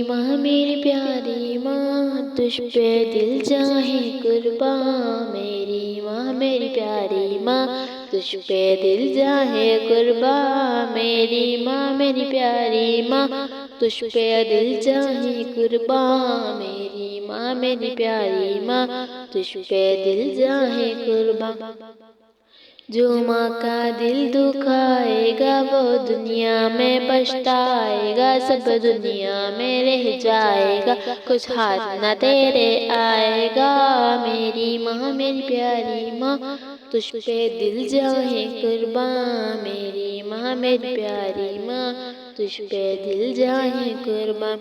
ماں میری پیاری ماں، تجھ پہ دل جاہے قرباں، میری ماں میری پیاری ماں، تجھ پہ دل جاہے قرباں، میری ماں میری پیاری ماں، تجھ پہ دل جاہے قرباں، میری ماں میری پیاری ماں، تجھ پہ دل جاہے قرباں۔ جو ماں کا دل دکھائے گا وہ دنیا میں پچھتائے گا، سب دنیا میں رہ جائے گا، کچھ ہاتھ نہ تیرے آئے گا، میری ماں میری پیاری ماں، تجھ پہ دل جاہے قرباں، میری ماں میری پیاری ماں، تجھ پہ دل جاہے قرباں۔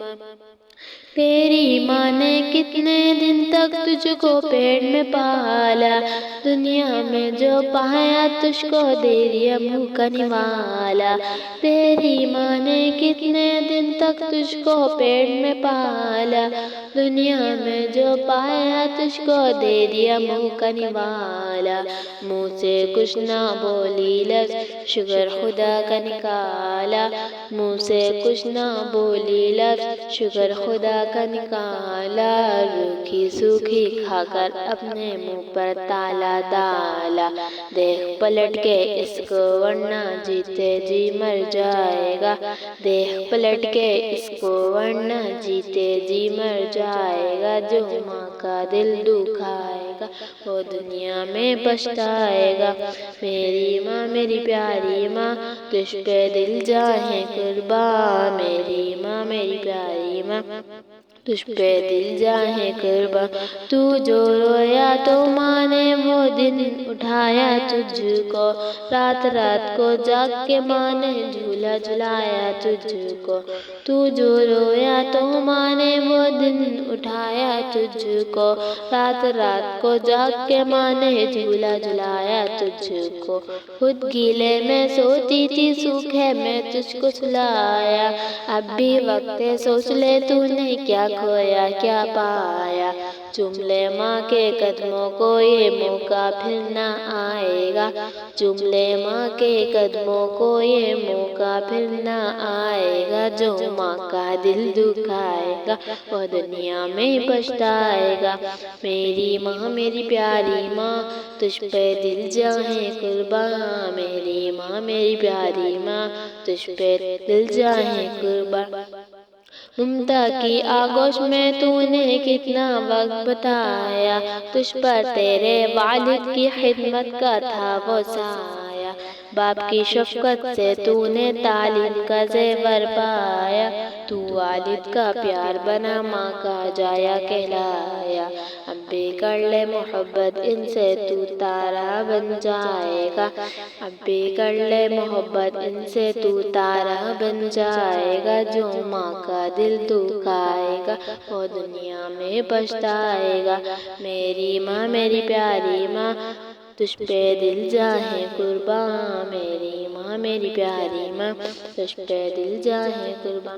تیری ماں نے کتنے دن تک تجھ کو پیٹ میں پالا، دنیا میں جو پایا تجھ کو دے دیا منہ کا نوالا، تیری ماں نے کتنے دن تک تجھ کو پیٹ میں پالا، دنیا میں جو پایا تجھ کو دے دیا منہ کا نوالا، منہ سے کچھ نہ بولی لفظ شکر خدا کا نکالا، منہ سے کچھ نہ بولی لفظ شکر خدا کا نکالا، روکھی سوکھی کھا کر اپنے منہ پر تالا ڈالا، دیکھ پلٹ کے اس کو ورنہ جیتے جی مر جائے گا، دیکھ پلٹ کے اس کو ورنہ جیتے جی مر جائے گا، جو ماں کا دل دکھائے گا وہ دنیا میں پچھتائے گا، میری ماں میری پیاری ماں، تجھ پہ دل جاہے قرباں، میری ماں میری پیاری ماں، تجھ پہ دل جاہے قرباں۔ تو جو رویا تو ماں نے وہ دن اٹھایا تجھ کو، رات رات کو جاگ کے ماں نے جھولا جھلایا تجھ کو، تو جو رویا تو ماں نے وہ دن اٹھایا تجھ کو، رات رات کو جاگ کے ماں نے جھولا جھلایا تجھ کو، خود گیلے میں سوتی تھی سوکھے میں تجھ کو سلایا، اب بھی وقت سوچ لے تو نے کیا کھویا کیا پایا، چوم لے ماں کے قدموں کو یہ موقع پھر نہ آئے گا، چوم لے ماں کے قدموں کو یہ موقع پھر نہ آئے گا، جو ماں کا دل دکھائے گا وہ دنیا میں پچھتائے گا، میری ماں میری پیاری ماں، تجھ پہ دل جاہے قرباں، میری ماں میری پیاری ماں، تجھ پہ دل جاہے قرباں۔ ممتا کی آغوش میں تو نے کتنا وقت بتایا، تجھ پر تیرے والد کی خدمت کا تھا وہ سایہ، باپ کی شفقت سے تو نے تعلیم کا زیور پایا، تو والد کا پیار بنا ماں کا جایا کہلایا، اب بھی کر لے محبت ان سے تو تارا بن جائے گا، اب بھی کر لے محبت ان سے تو تارا بن جائے گا، جو ماں کا دل دکھائے گا وہ دنیا میں پچھتائے گا، میری ماں میری پیاری ماں، تجھ پہ دل جاہے قرباں، میری ماں میری پیاری ماں، تجھ پہ دل جاہے قرباں۔